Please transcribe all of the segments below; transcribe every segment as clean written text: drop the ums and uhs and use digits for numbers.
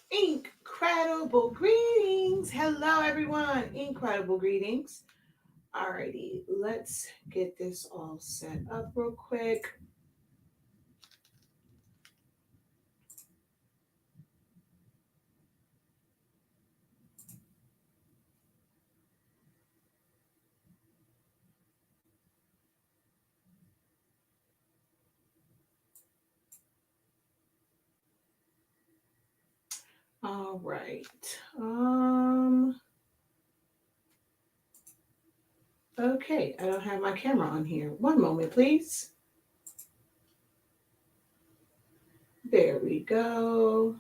Incredible greetings. Hello, everyone. Incredible greetings. Alrighty, let's get this all set up real quick. All right. Um, okay, I don't have my camera on here. One moment, please. There we go.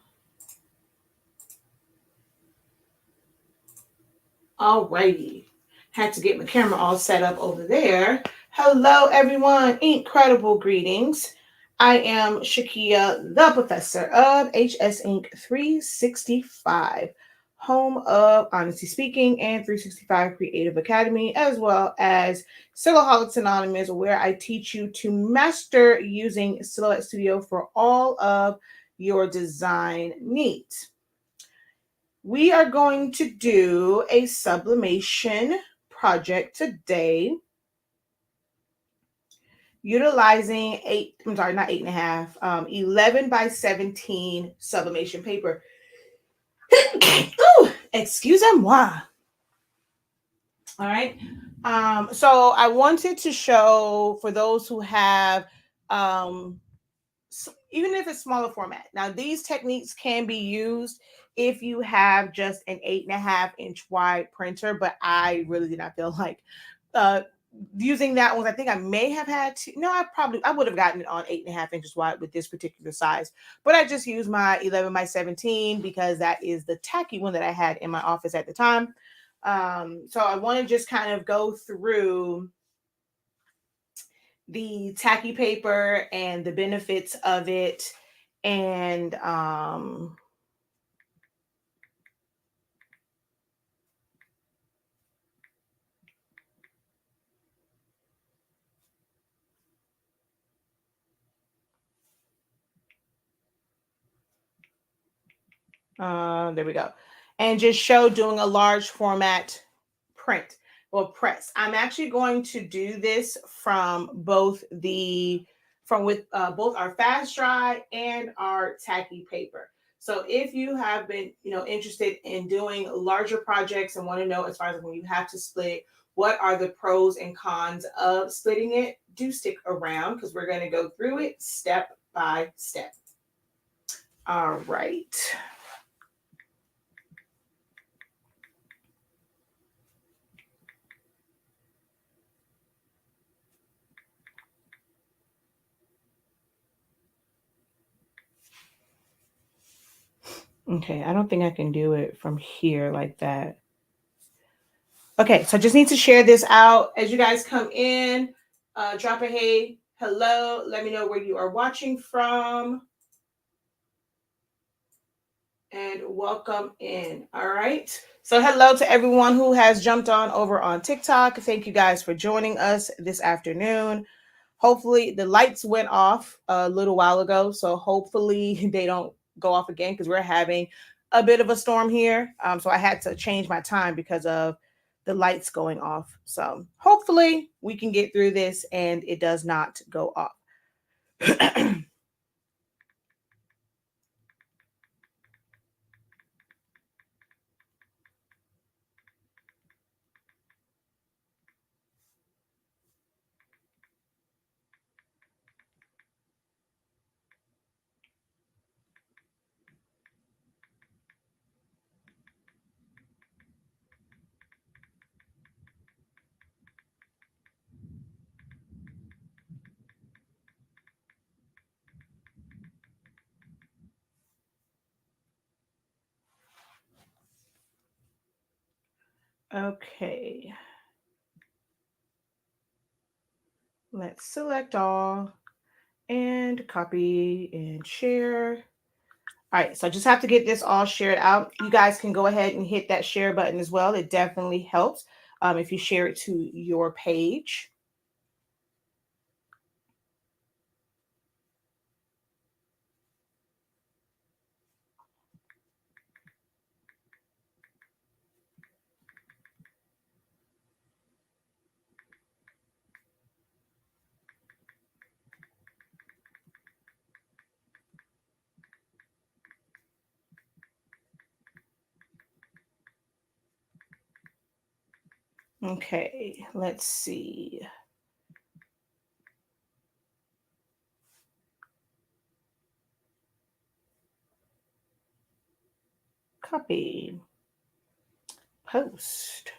Alrighty. Had to get my camera all set up over there. Hello, everyone. Incredible greetings. I am Shakia, the professor of HS Inc. 365, home of Honesty Speaking and 365 Creative Academy, as well as Silhouettes Anonymous, where I teach you to master using Silhouette Studio for all of your design needs. We are going to do a sublimation project today utilizing not 8.5, 11 by 17 sublimation paper. Ooh, excusez-moi. All right. So I wanted to show for those who have, um, even if it's smaller format. Now, these techniques can be used if you have just an 8.5 inch wide printer, but I really did not feel like uh, using that one. I think I may have had to. No, I would have gotten it on 8.5 inches wide with this particular size, but I just used my 11 by 17 because that is the tacky one that I had in my office at the time. So I want to just kind of go through the tacky paper and the benefits of it, and there we go, and just show doing a large format print or press. I'm actually going to do this from with both our fast dry and our tacky paper. So if you have been, interested in doing larger projects and want to know as far as when you have to split, what are the pros and cons of splitting it, do stick around because we're going to go through it step by step. All right. Okay, I don't think I can do it from here like that. Okay, so I just need to share this out. As you guys come in, drop a hey, hello. Let me know where you are watching from. And welcome in. All right. So, hello to everyone who has jumped on over on TikTok. Thank you guys for joining us this afternoon. Hopefully, the lights went off a little while ago. So, hopefully, they don't go off again because we're having a bit of a storm here. So, I had to change my time because of the lights going off. So, hopefully, we can get through this and it does not go off. Okay. Let's select all and copy and share. All right, so I just have to get this all shared out. You guys can go ahead and hit that share button as well. It definitely helps if you share it to your page. Okay, let's see. Copy. Post.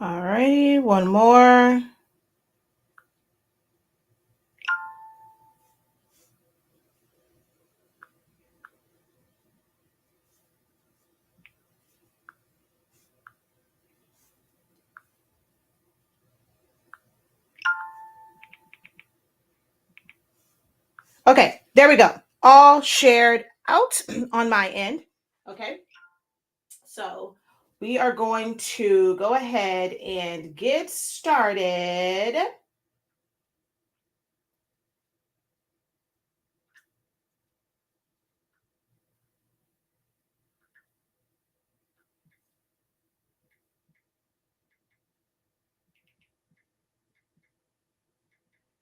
All righty, one more. Okay, there we go. All shared out on my end. Okay, so we are going to go ahead and get started.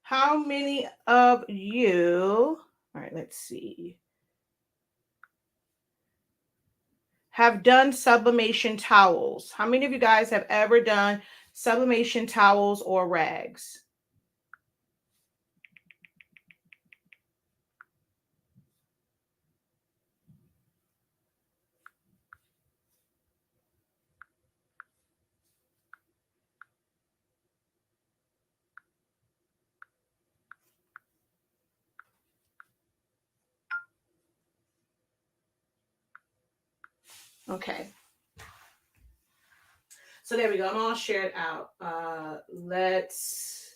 How many of you, all right, let's see, have done sublimation towels? How many of you guys have ever done sublimation towels or rags? Okay. So there we go. I'm all shared out. Let's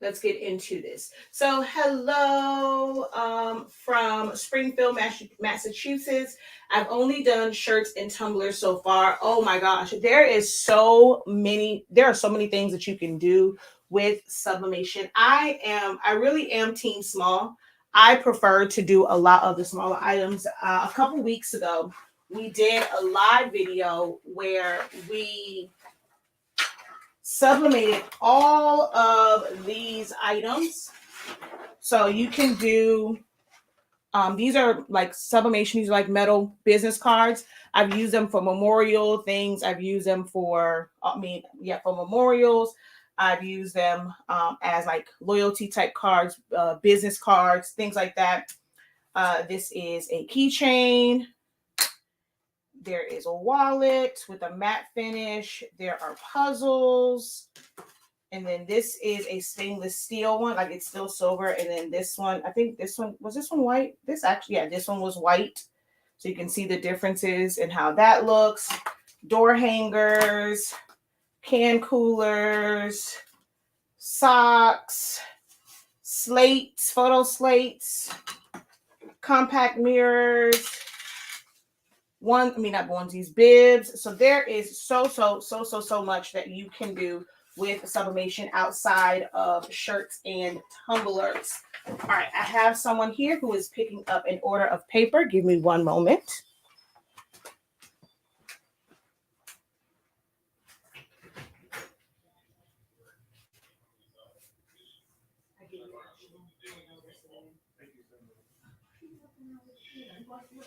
get into this. So hello from Springfield, Massachusetts. I've only done shirts and tumblers so far. Oh my gosh, there are so many things that you can do with sublimation. I really am team small. I prefer to do a lot of the smaller items. A couple weeks ago, we did a live video where we sublimated all of these items. So you can do, these are like sublimation, these are like metal business cards. I've used them for memorial things. I've used them for, for memorials. I've used them as like loyalty type cards, business cards, things like that. This is a keychain. There is a wallet with a matte finish. There are puzzles. And then this is a stainless steel one, like it's still silver. And then this one, I think this one white? This one was white. So you can see the differences in how that looks. Door hangers, can coolers, socks, slates, photo slates, compact mirrors, bibs. So there is so much that you can do with sublimation outside of shirts and tumblers. All right, I have someone here who is picking up an order of paper. Give me one moment.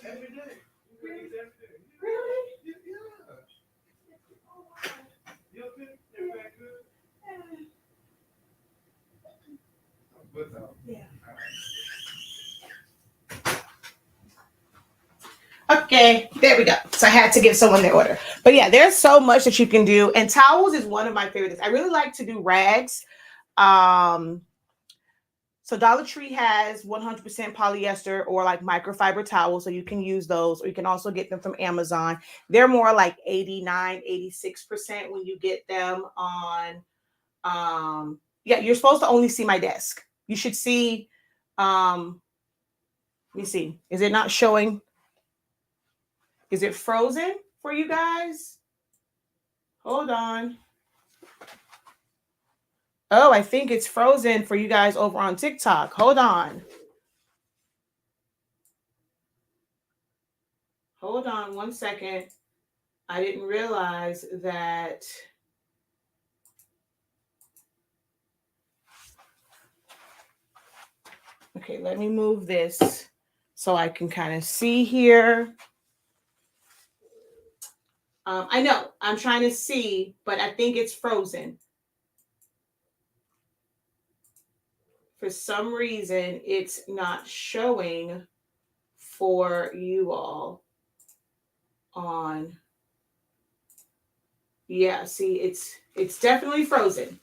Every day. Really? Yeah. Yeah. Okay, there we go. So I had to give someone their order. But yeah, there's so much that you can do. And towels is one of my favorites. I really like to do rags. So Dollar Tree has 100% polyester or like microfiber towels. So you can use those, or you can also get them from Amazon. They're more like 89, 86% when you get them on, you're supposed to only see my desk. You should see, let me see. Is it not showing? Is it frozen for you guys? Hold on. Oh, I think it's frozen for you guys over on TikTok. Hold on. Hold on 1 second. I didn't realize that. Okay, let me move this so I can kind of see here. I know I'm trying to see, but I think it's frozen. For some reason, it's not showing for you all on. Yeah, see, it's definitely frozen.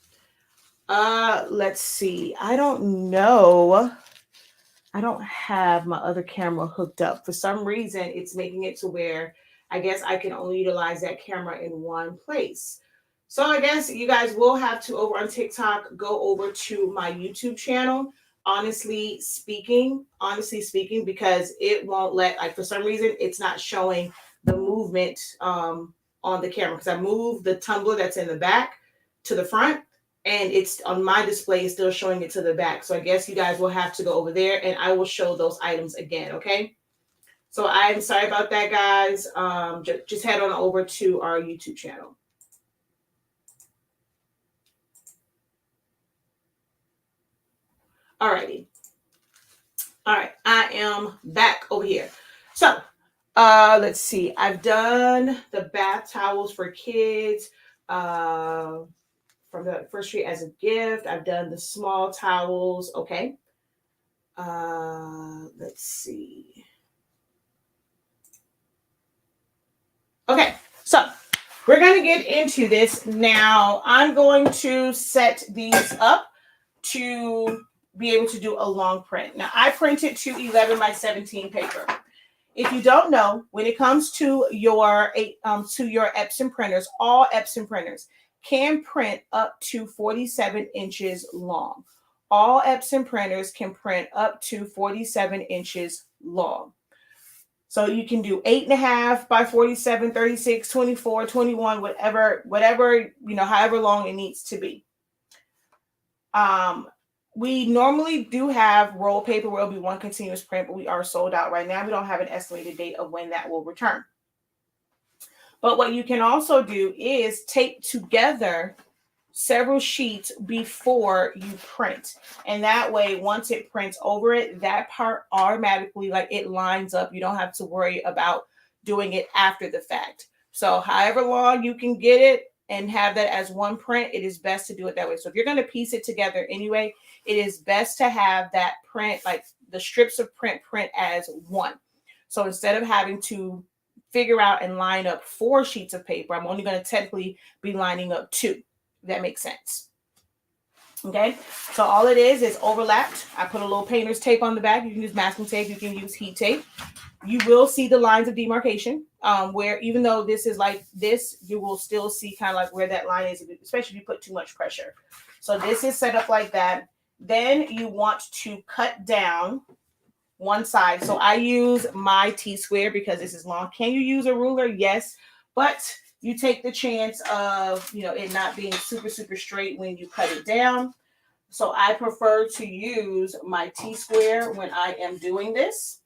Let's see. I don't know. I don't have my other camera hooked up. For some reason, it's making it to where I guess I can only utilize that camera in one place. So I guess you guys will have to, over on TikTok, go over to my YouTube channel, honestly speaking, because it won't let, like, for some reason, it's not showing the movement on the camera, because I moved the tumbler that's in the back to the front, and it's on my display, it's still showing it to the back. So I guess you guys will have to go over there and I will show those items again. Okay. So I'm sorry about that, guys. Just head on over to our YouTube channel. Alrighty. All right. I am back over here. So let's see. I've done the bath towels for kids. From the first tree as a gift. I've done the small towels. Okay. Let's see. Okay, so we're going to get into this now. I'm going to set these up to be able to do a long print. Now, I printed to 11 by 17 paper. If you don't know, when it comes to your Epson printers, all Epson printers can print up to 47 inches long. All Epson printers can print up to 47 inches long. So you can do 8.5 by 47, 36, 24, 21, whatever, however long it needs to be. We normally do have roll paper where it'll be one continuous print, but we are sold out right now. We don't have an estimated date of when that will return. But what you can also do is tape together several sheets before you print. And that way, once it prints over it, that part automatically, like, it lines up. You don't have to worry about doing it after the fact. So however long you can get it and have that as one print, it is best to do it that way. So if you're going to piece it together anyway, it is best to have that print, like the strips of print as one. So instead of having to figure out and line up 4 sheets of paper, I'm only going to technically be lining up 2. That makes sense. Okay, so all it is overlapped. I put a little painter's tape on the back. You can use masking tape, you can use heat tape. You will see the lines of demarcation, where even though this is like this, you will still see kind of like where that line is, especially if you put too much pressure. So this is set up like that. Then you want to cut down one side. So I use my T-square because this is long. Can you use a ruler? Yes, but you take the chance of, it not being super, super straight when you cut it down. So I prefer to use my T-square when I am doing this.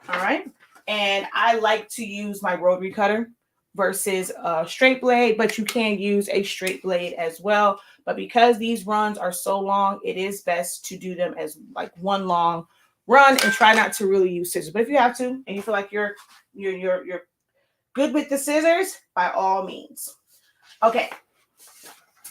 All right. And I like to use my rotary cutter versus a straight blade, but you can use a straight blade as well. But because these runs are so long, it is best to do them as like one long run and try not to really use scissors. But if you have to and you feel like you're good with the scissors, by all means. Okay,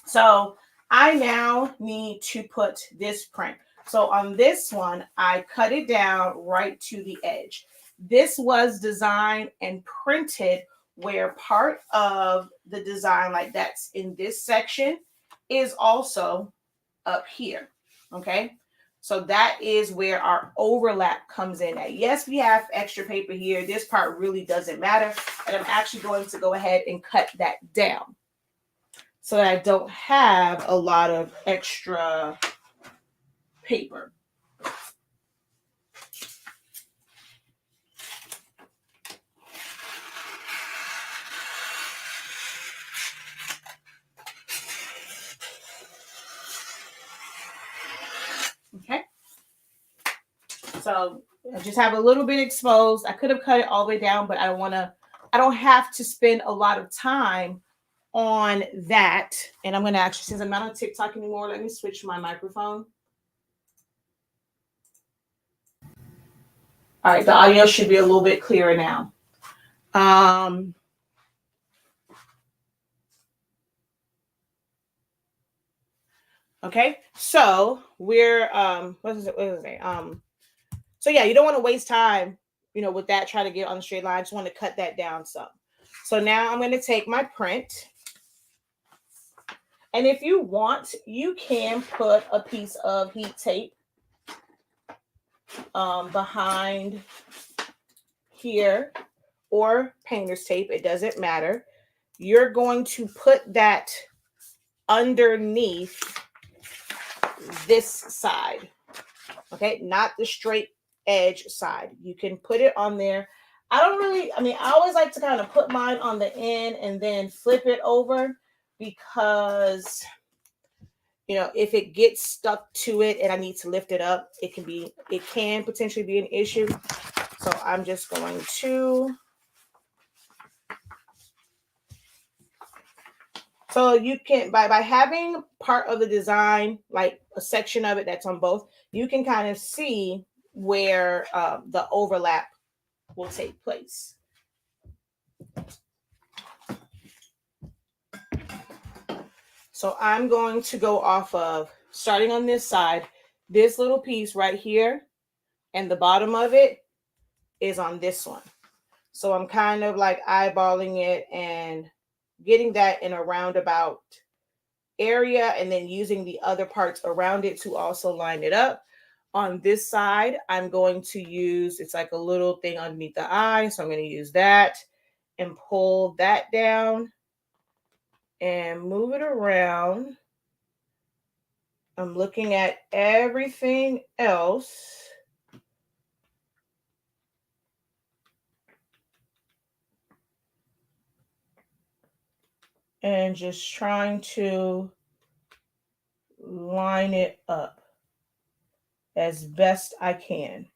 so I now need to put this print. So on this one, I cut it down right to the edge. This was designed and printed where part of the design, like that's in this section, is also up here. Okay, so that is where our overlap comes in at. Yes, we have extra paper here. This part really doesn't matter. And I'm actually going to go ahead and cut that down so that I don't have a lot of extra paper. So I just have a little bit exposed. I could have cut it all the way down, but I don't have to spend a lot of time on that. And I'm going to actually, since I'm not on TikTok anymore, let me switch my microphone. All right, the audio should be a little bit clearer now. Okay, so we're what is it? So yeah, you don't want to waste time, with that trying to get on the straight line. I just want to cut that down some. So now I'm going to take my print. And if you want, you can put a piece of heat tape behind here or painter's tape. It doesn't matter. You're going to put that underneath this side. Okay, not the straight edge side. You can put it on there. I always like to kind of put mine on the end and then flip it over because, if it gets stuck to it and I need to lift it up, it can potentially be an issue. So I'm just going to. So you can, by having part of the design, like a section of it that's on both, you can kind of see where the overlap will take place. So I'm going to go off of, starting on this side, this little piece right here, and the bottom of it is on this one. So I'm kind of like eyeballing it and getting that in a roundabout area, and then using the other parts around it to also line it up. On this side, I'm going to use, it's like a little thing underneath the eye. So I'm going to use that and pull that down and move it around. I'm looking at everything else. And just trying to line it up as best I can.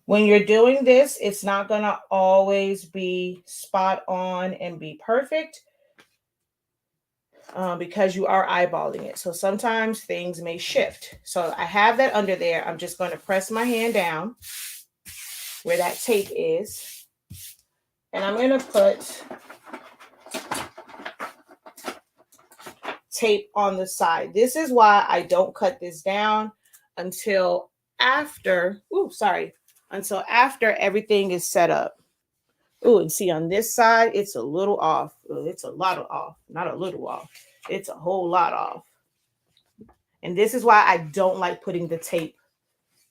When you're doing this, it's not going to always be spot on and be perfect because you are eyeballing it. So sometimes things may shift. So I have that under there. I'm just going to press my hand down where that tape is. And I'm going to put tape on the side. This is why I don't cut this down until after, until after everything is set up. Ooh, and see on this side, it's a little off. It's a lot of off, not a little off. It's a whole lot off. And this is why I don't like putting the tape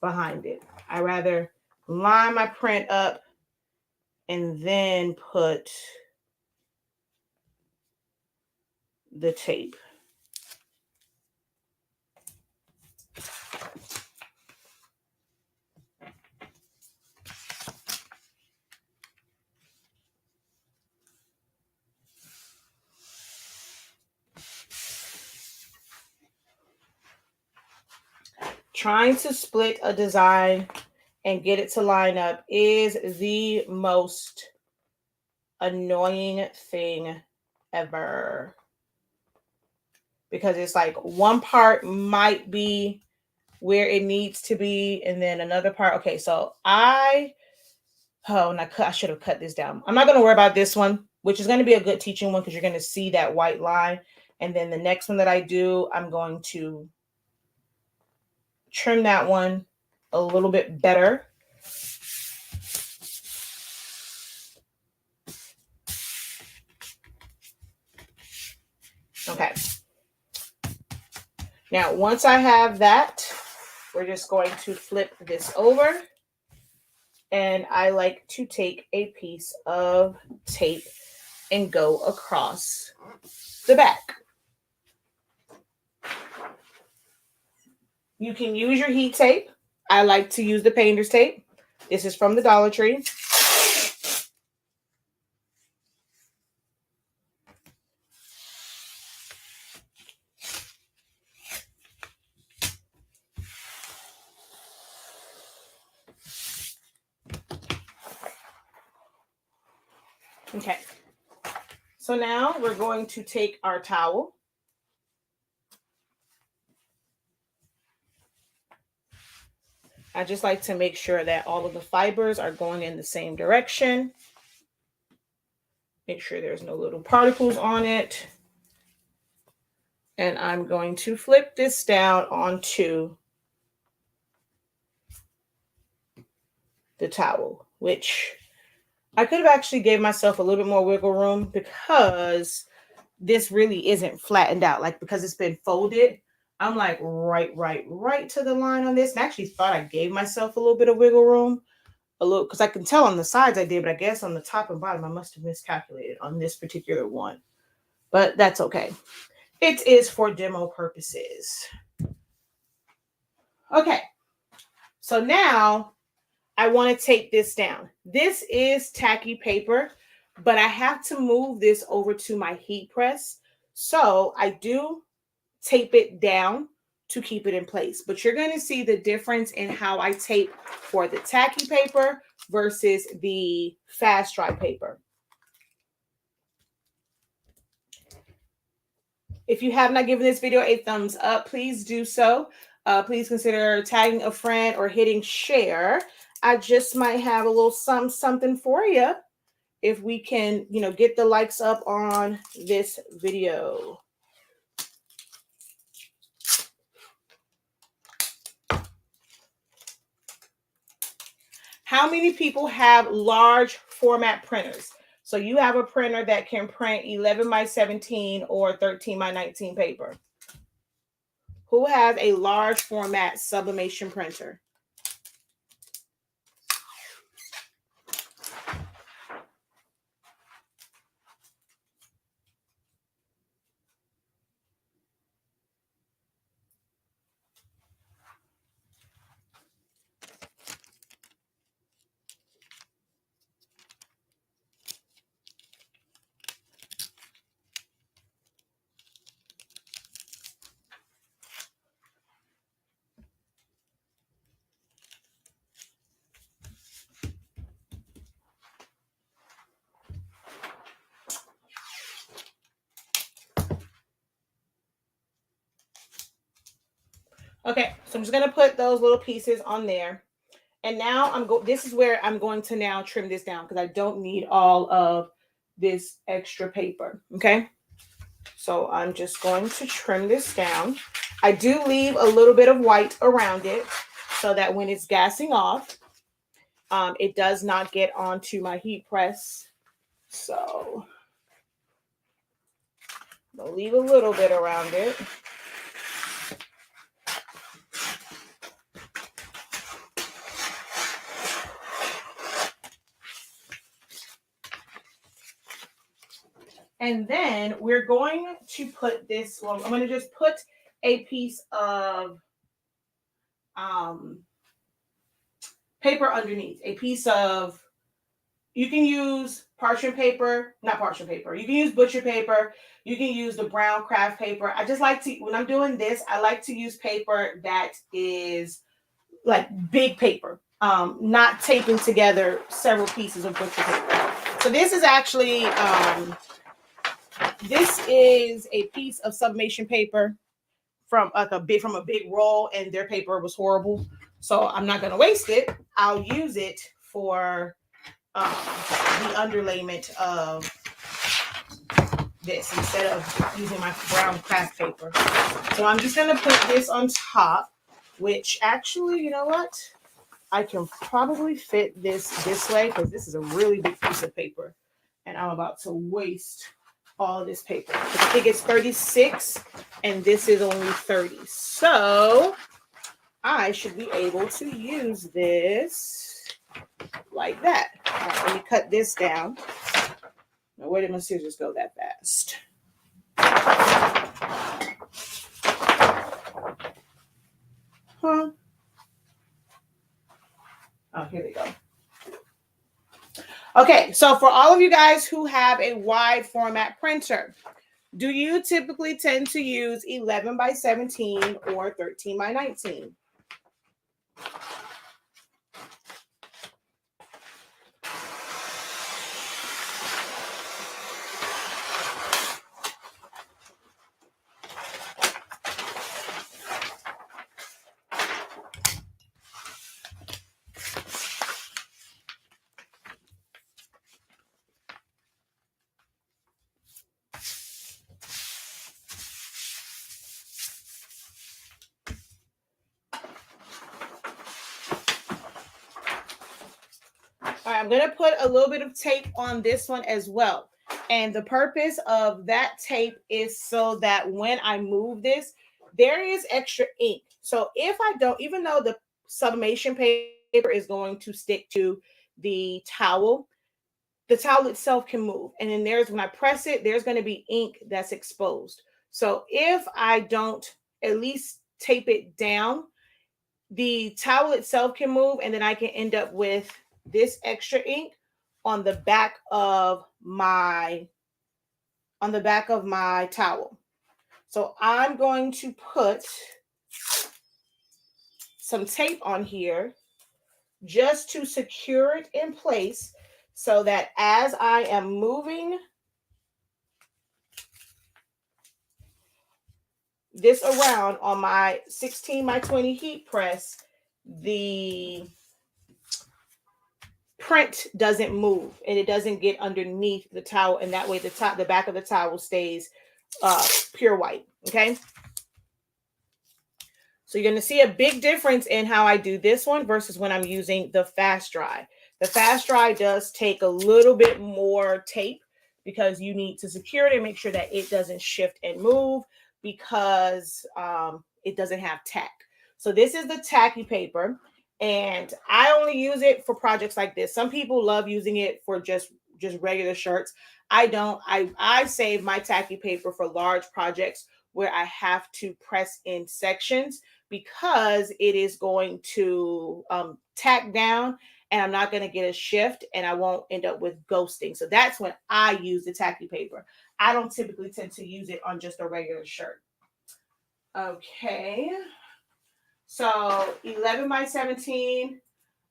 behind it. I rather line my print up and then put the tape. Trying to split a design and get it to line up is the most annoying thing ever. Because it's like one part might be where it needs to be, and then another part. Okay, so I should have cut this down. I'm not going to worry about this one, which is going to be a good teaching one because you're going to see that white line. And then the next one that I do, I'm going to trim that one a little bit better. Okay. Now, once I have that, we're just going to flip this over. And I like to take a piece of tape and go across the back. You can use your heat tape. I like to use the painter's tape. This is from the Dollar Tree. Okay. So now we're going to take our towel. I just like to make sure that all of the fibers are going in the same direction. Make sure there's no little particles on it. And I'm going to flip this down onto the towel, which I could have actually gave myself a little bit more wiggle room because this really isn't flattened out. Like, because it's been folded, I'm like right to the line on this. And I actually thought I gave myself a little bit of wiggle room. A little, because I can tell on the sides I did, but I guess on the top and bottom I must have miscalculated on this particular one. But that's okay. It is for demo purposes. Okay. So now I want to take this down. This is tacky paper, but I have to move this over to my heat press. So I do tape it down to keep it in place. But you're going to see the difference in how I tape for the tacky paper versus the fast dry paper. If you have not given this video a thumbs up, please do so. Please consider tagging a friend or hitting share. I just might have a little something for you if we can, get the likes up on this video. How many people have large format printers? So you have a printer that can print 11 by 17 or 13 by 19 paper. Who has a large format sublimation printer? Okay, so I'm just going to put those little pieces on there. And now this is where I'm going to now trim this down because I don't need all of this extra paper. Okay, so I'm just going to trim this down. I do leave a little bit of white around it so that when it's gassing off, it does not get onto my heat press. So I'll leave a little bit around it. And then we're going to put this, I'm going to just put a piece of paper underneath, a piece of, you can use parchment paper, not parchment paper. You can use butcher paper. You can use the brown craft paper. I just like to, when I'm doing this, I like to use paper that is like big paper, not taping together several pieces of butcher paper. So this is actually, this is a piece of sublimation paper from a big roll, and their paper was horrible. So I'm not going to waste it. I'll use it for the underlayment of this instead of using my brown craft paper. So I'm just going to put this on top, which actually, you know what? I can probably fit this way because this is a really big piece of paper and I'm about to waste all of this paper. I think it's 36 and this is only 30. So I should be able to use this like that. All right, let me cut this down. Now, where did my scissors go that fast? Huh? Oh, here they go. Okay, so for all of you guys who have a wide format printer, do you typically tend to use 11 by 17 or 13 by 19? I'm going to put a little bit of tape on this one as well. And the purpose of that tape is so that when I move this, there is extra ink. So if I don't, even though the sublimation paper is going to stick to the towel itself can move. And then when I press it, there's going to be ink that's exposed. So if I don't at least tape it down, the towel itself can move, and then I can end up with this extra ink on the back of my towel. So I'm going to put some tape on here just to secure it in place so that as I am moving this around on my 16 by 20 heat press, the print doesn't move and it doesn't get underneath the towel, and that way the back of the towel stays pure white. Okay, so you're going to see a big difference in how I do this one versus when I'm using the fast dry. The fast dry does take a little bit more tape because you need to secure it and make sure that it doesn't shift and move because it doesn't have tack. So this is the tacky paper, and I only use it for projects like this. Some people love using it for just regular shirts. I don't. I save my tacky paper for large projects where I have to press in sections because it is going to tack down and I'm not going to get a shift and I won't end up with ghosting. So that's when I use the tacky paper. I don't typically tend to use it on just a regular shirt. Okay. So 11 by 17.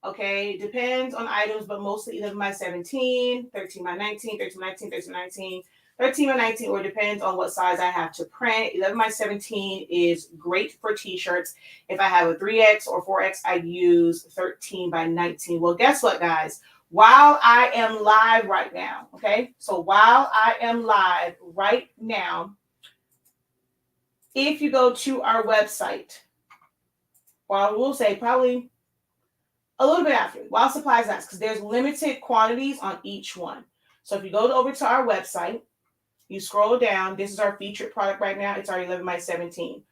Okay. Depends on items, but mostly 11 by 17, 13 by 19, 13 by 19, 13 by 19. 13 by 19, or depends on what size I have to print. 11 by 17 is great for t-shirts. If I have a 3X or 4X, I'd use 13 by 19. Well, guess what, guys? While I am live right now, okay? So while I am live right now, if you go to our website, well, we'll say probably a little bit after, while supplies last, because there's limited quantities on each one. So if you go over to our website, you scroll down. This is our featured product right now. It's our 11 by 17.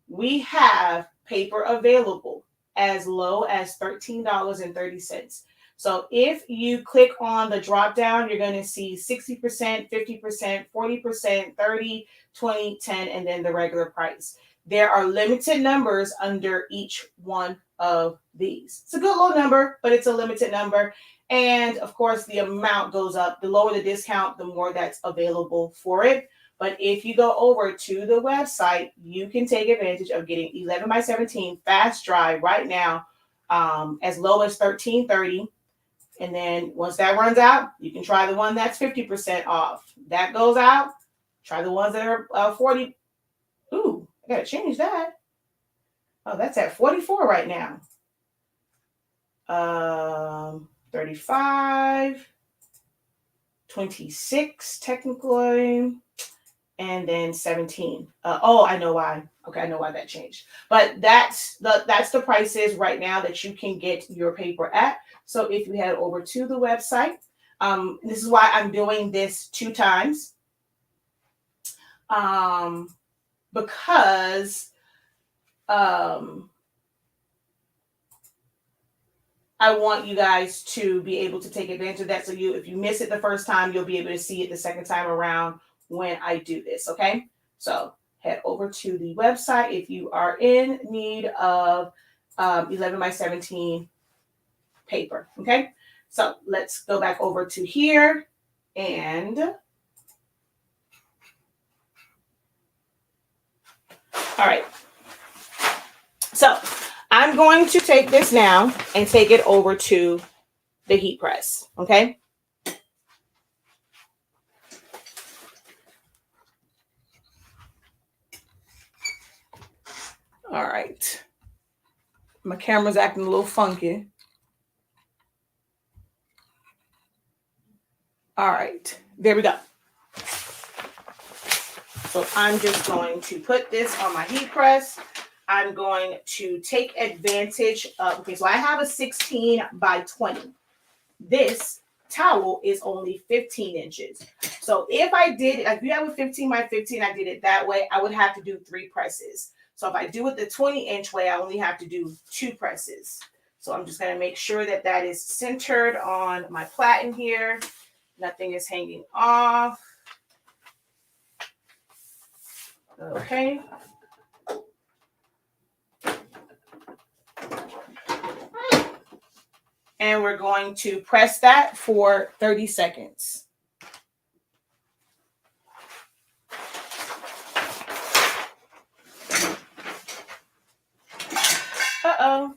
We have paper available as low as $13.30. So if you click on the drop down, you're going to see 60%, 50%, 40%, 30, 20, 10, and then the regular price. There are limited numbers under each one of these. It's a good low number, but it's a limited number. And of course, the amount goes up. The lower the discount, the more that's available for it. But if you go over to the website, you can take advantage of getting 11 by 17 fast dry right now, as low as $13.30. And then once that runs out, you can try the one that's 50% off. That goes out. Try the ones that are 40. Ooh, I gotta change that. Oh, that's at 44 right now. 35, 26 technically, and then 17. Oh, I know why. Okay, I know why that changed. But that's the prices right now that you can get your paper at. So if you head over to the website, this is why I'm doing this 2 times. Because I want you guys to be able to take advantage of that. So if you miss it the first time, you'll be able to see it the second time around when I do this. Okay. So head over to the website if you are in need of 11 by 17 paper. Okay. So let's go back over to here and all right. So I'm going to take this now and take it over to the heat press. Okay. All right. My camera's acting a little funky. All right. There we go. So I'm just going to put this on my heat press. I'm going to take advantage of, okay, so I have a 16 by 20. this towel is only 15 inches. So if I did, if you have a 15 by 15, I did it that way, I would have to do 3 presses. So if I do it the 20-inch way, I only have to do 2 presses. So I'm just going to make sure that that is centered on my platen here. Nothing is hanging off. Okay. And we're going to press that for 30 seconds. Uh-oh.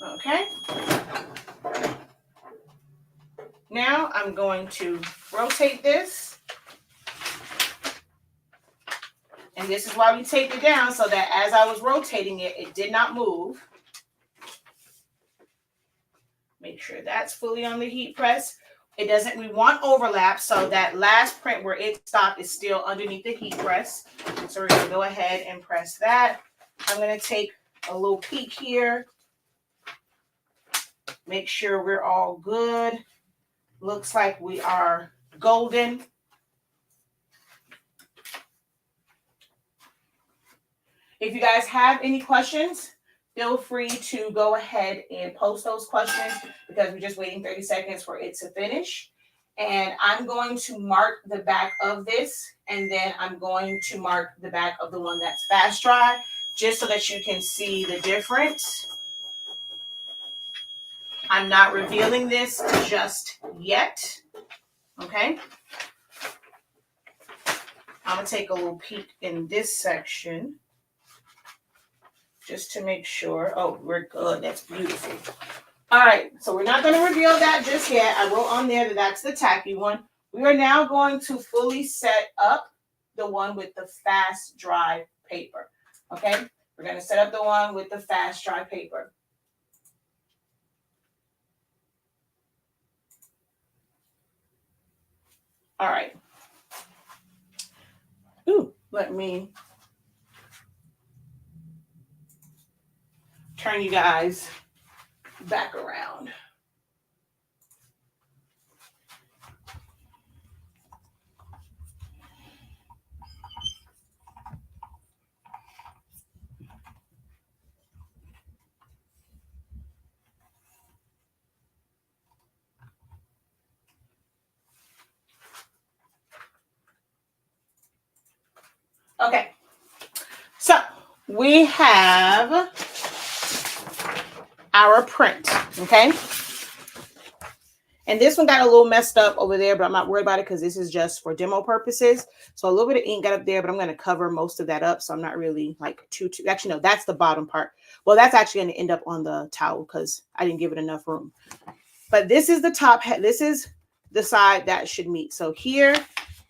Okay. Now I'm going to rotate this. And this is why we taped it down, so that as I was rotating it, it did not move. Make sure that's fully on the heat press. It doesn't, we want overlap, so that last print where it stopped is still underneath the heat press. So we're going to go ahead and press that. I'm going to take a little peek here. Make sure we're all good. Looks like we are golden. If you guys have any questions, feel free to go ahead and post those questions, because we're just waiting 30 seconds for it to finish. And I'm going to mark the back of this, and then I'm going to mark the back of the one that's fast dry, just so that you can see the difference. I'm not revealing this just yet. Okay. I'm going to take a little peek in this section, just to make sure. Oh, we're good. That's beautiful. All right, so we're not going to reveal that just yet. I wrote on there that that's the tacky one. We are now going to fully set up the one with the fast dry paper. Okay, we're going to set up the one with the fast dry paper. All right. Ooh, let me turn you guys back around. Okay, so we have our print, okay? And this one got a little messed up over there, but I'm not worried about it because this is just for demo purposes. So a little bit of ink got up there, but I'm going to cover most of that up. So I'm not really like actually, no, that's the bottom part. Well, that's actually going to end up on the towel because I didn't give it enough room. But this is the top head. This is the side that should meet. So here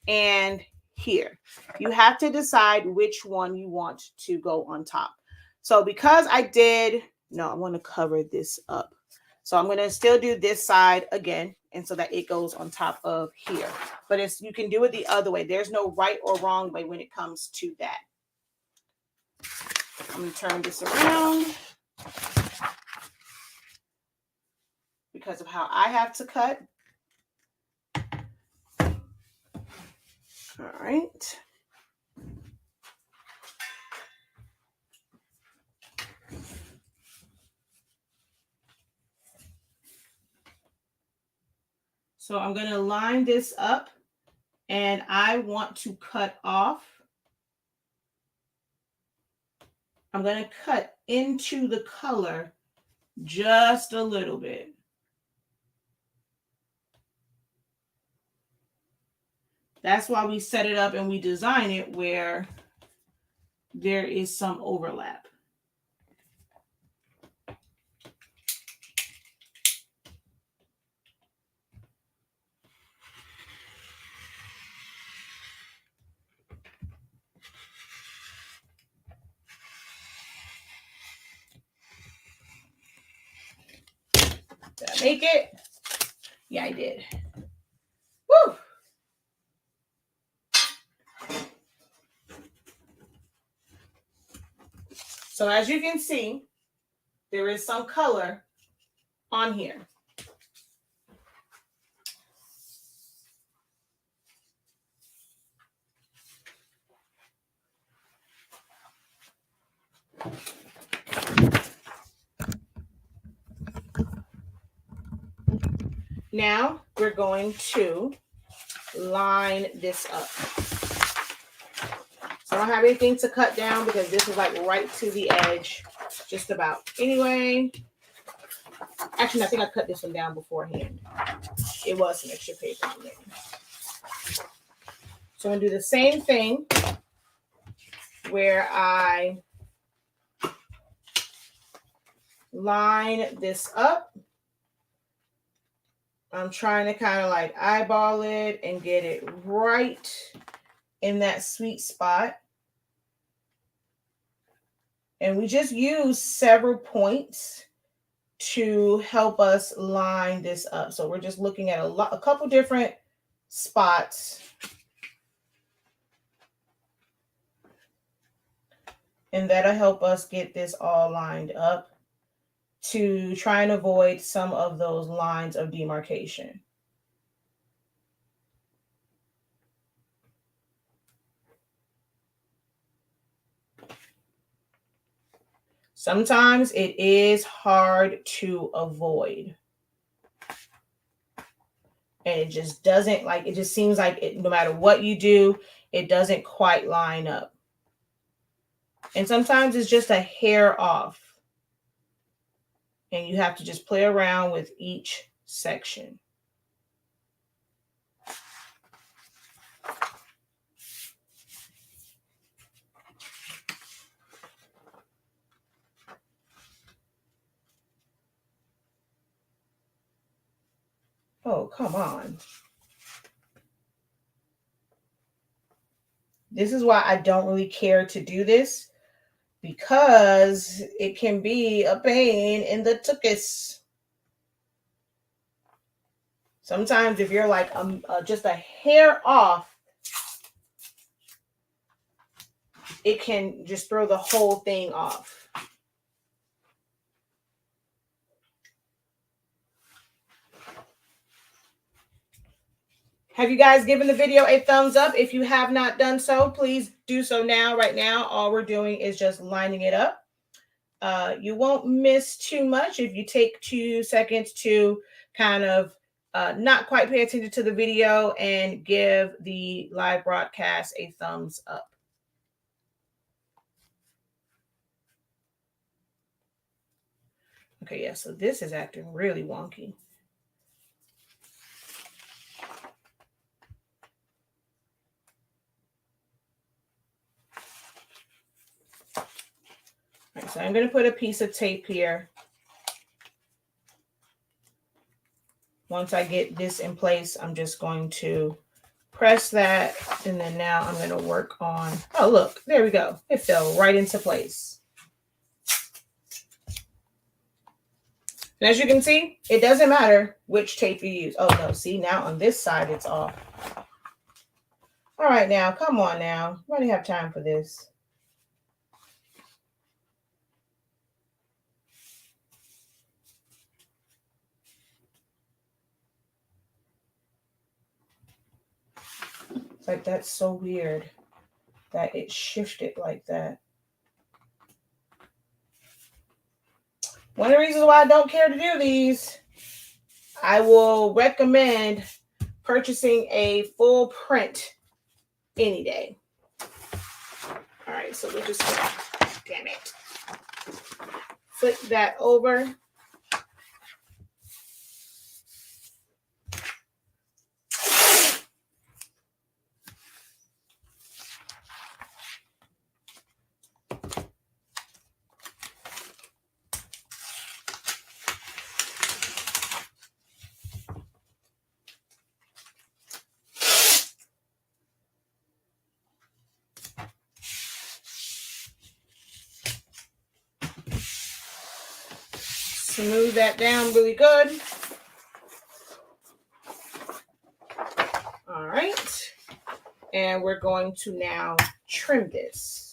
and here, you have to decide which one you want to go on top. So because I want to cover this up. So I'm going to still do this side again, and so that it goes on top of here. But you can do it the other way. There's no right or wrong way when it comes to that. I'm going to turn this around because of how I have to cut. All right. So I'm going to line this up, and I want to cut off. I'm going to cut into the color just a little bit. That's why we set it up and we design it where there is some overlap. make it? Yeah, I did. Woo! So as you can see, there is some color on here. Now we're going to line this up. So I don't have anything to cut down because this is like right to the edge, just about. Anyway, actually, I think I cut this one down beforehand. It was some extra paper on there. So I'm gonna do the same thing where I line this up. I'm trying to kind of like eyeball it and get it right in that sweet spot. And we just use several points to help us line this up. So we're just looking at a couple different spots. And that'll help us get this all lined up to try and avoid some of those lines of demarcation. Sometimes it is hard to avoid. And it just doesn't, like, it just seems like no matter what you do, it doesn't quite line up. And sometimes it's just a hair off. And you have to just play around with each section. Oh, come on. This is why I don't really care to do this, because it can be a pain in the tuchus. Sometimes if you're like just a hair off, it can just throw the whole thing off. Have you guys given the video a thumbs up? If you have not done so, please do so now. Right now, all we're doing is just lining it up. You won't miss too much if you take 2 seconds to kind of not quite pay attention to the video and give the live broadcast a thumbs up. Okay, yeah, so this is acting really wonky. All right, so I'm going to put a piece of tape here. Once I get this in place, I'm just going to press that. And then now I'm going to work on, oh, look, there we go. It fell right into place. And as you can see, it doesn't matter which tape you use. Oh, no, see, now on this side, it's off. All right, now, come on now. I don't have time for this. It's like, that's so weird that it shifted like that. One of the reasons why I don't care to do these, I will recommend purchasing a full print any day. All right, so we're just gonna, damn it, flip that over. Smooth that down really good. And we're going to now trim this.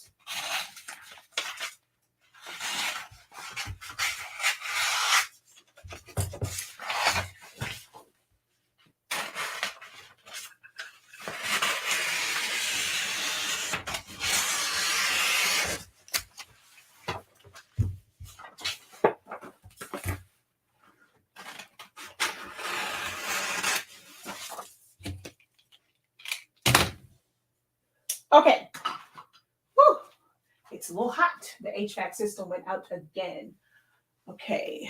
Okay. Whew. It's a little hot. The HVAC system went out again. Okay.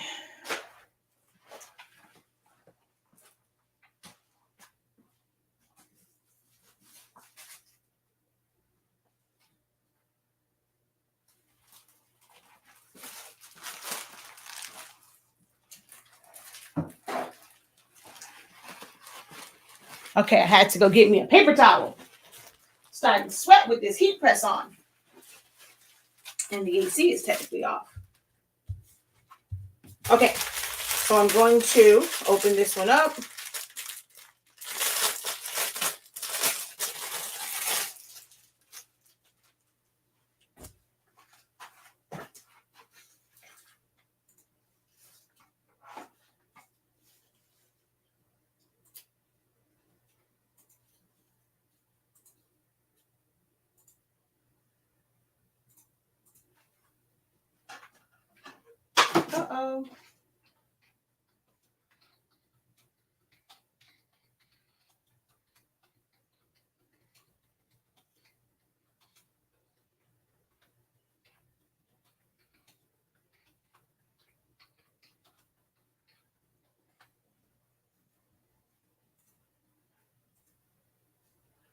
Okay, I had to go get me a paper towel. Starting to sweat with this heat press on. And the AC is technically off. Okay, so I'm going to open this one up. Uh-oh.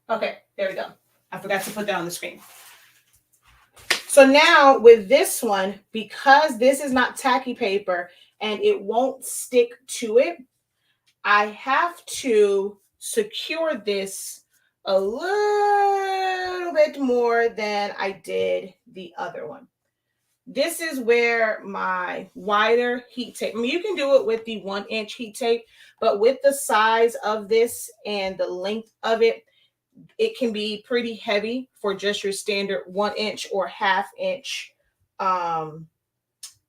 Okay, there we go. I forgot to put that on the screen. So now with this one, because this is not tacky paper and it won't stick to it, I have to secure this a little bit more than I did the other one. This is where my wider heat tape, I mean, you can do it with the 1-inch heat tape, but with the size of this and the length of it, it can be pretty heavy for just your standard 1-inch or 1/2-inch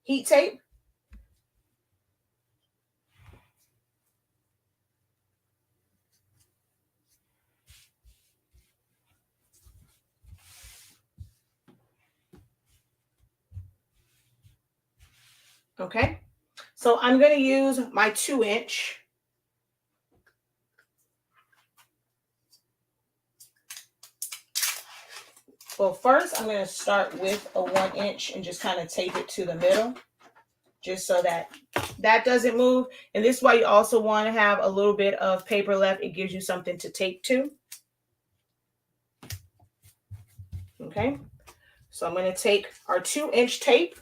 heat tape. Okay, so I'm going to use my 2-inch. Well, first I'm going to start with a 1-inch and just kind of tape it to the middle, just so that that doesn't move. And this is why you also want to have a little bit of paper left. It gives you something to tape to. Okay, so I'm going to take our 2-inch tape.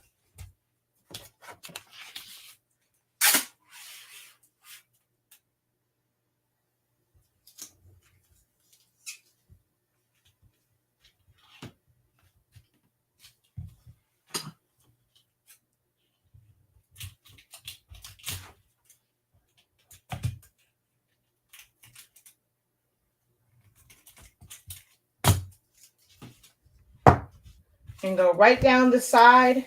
And go right down the side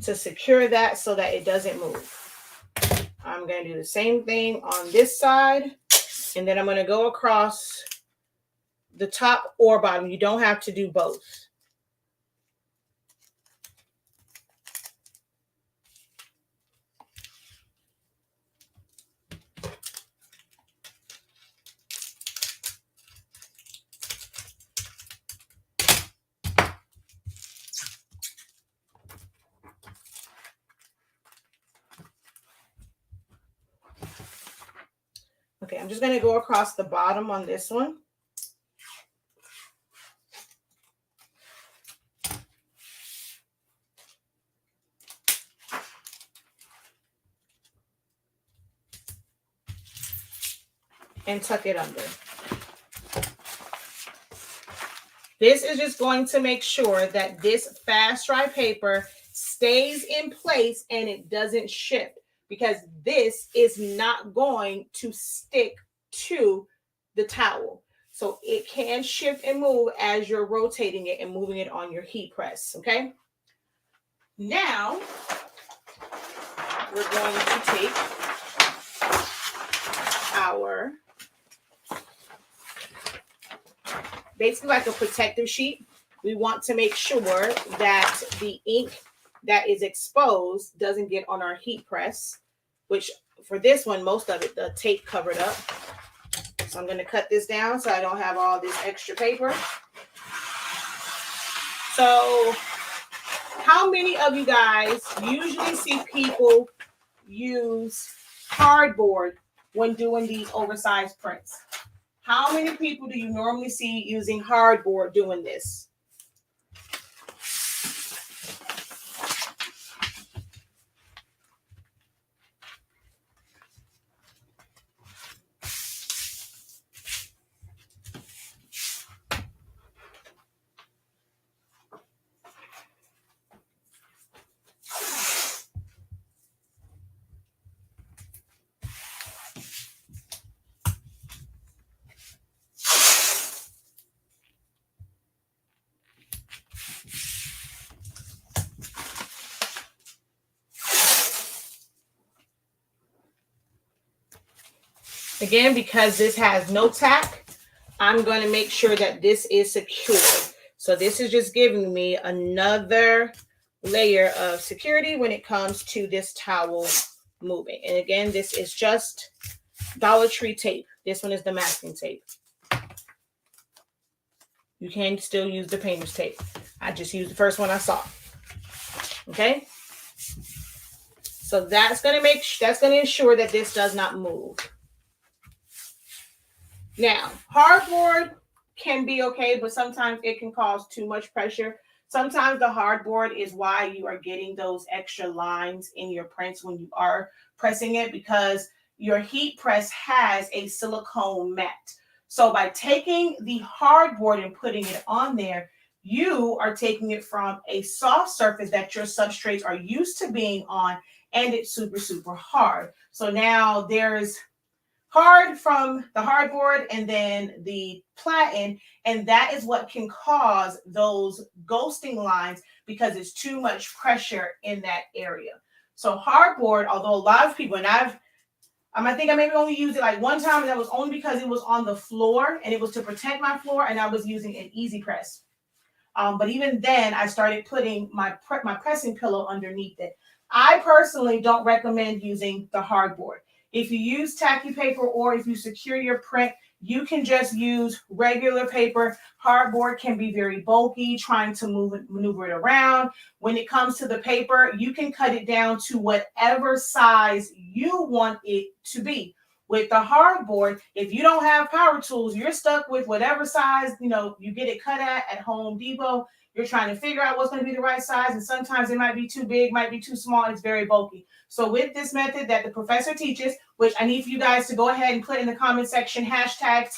to secure that so that it doesn't move. I'm going to do the same thing on this side, and then I'm going to go across the top or bottom. You don't have to do both. Okay, I'm just going to go across the bottom on this one. And tuck it under. This is just going to make sure that this fast dry paper stays in place and it doesn't shift, because this is not going to stick to the towel. So it can shift and move as you're rotating it and moving it on your heat press, okay? Now, we're going to take our, basically like a protective sheet. We want to make sure that the ink that is exposed doesn't get on our heat press, which for this one, most of it, the tape covered up. So I'm going to cut this down so I don't have all this extra paper. So how many of you guys usually see people use cardboard when doing these oversized prints? How many people do you normally see using cardboard doing this? Again, because this has no tack, I'm going to make sure that this is secure. So this is just giving me another layer of security when it comes to this towel moving. And again, this is just Dollar Tree tape. This one is the masking tape. You can still use the painter's tape. I just used the first one I saw. Okay. So that's going to ensure that this does not move. Now, hardboard can be okay, but sometimes it can cause too much pressure. Sometimes the hardboard is why you are getting those extra lines in your prints when you are pressing it, because your heat press has a silicone mat. So by taking the hardboard and putting it on there, you are taking it from a soft surface that your substrates are used to being on, and it's super, super hard. So now there's hard from the hardboard and then the platen, and that is what can cause those ghosting lines because it's too much pressure in that area. So hardboard, although a lot of people, and I think I maybe only used it like one time, and that was only because it was on the floor and it was to protect my floor, and I was using an easy press. But even then, I started putting my pressing pillow underneath it. I personally don't recommend using the hardboard. If you use tacky paper or if you secure your print, you can just use regular paper. Hardboard can be very bulky, trying to maneuver it around. When it comes to the paper, you can cut it down to whatever size you want it to be. With the hardboard, if you don't have power tools, you're stuck with whatever size, you get it cut at Home Depot. You're trying to figure out what's going to be the right size, and sometimes it might be too big, might be too small. It's very bulky. So with this method that the professor teaches, which I need for you guys to go ahead and put in the comment section, hashtag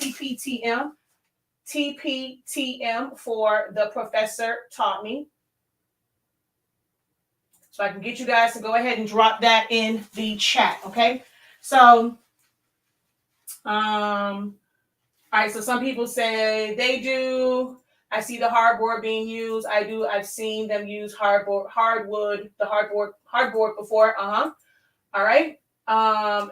TPTM for the professor taught me. So I can get you guys to go ahead and drop that in the chat, okay? So, all right, so some people say they do. I see the hardboard being used. I do. I've seen them use hardboard before. All right.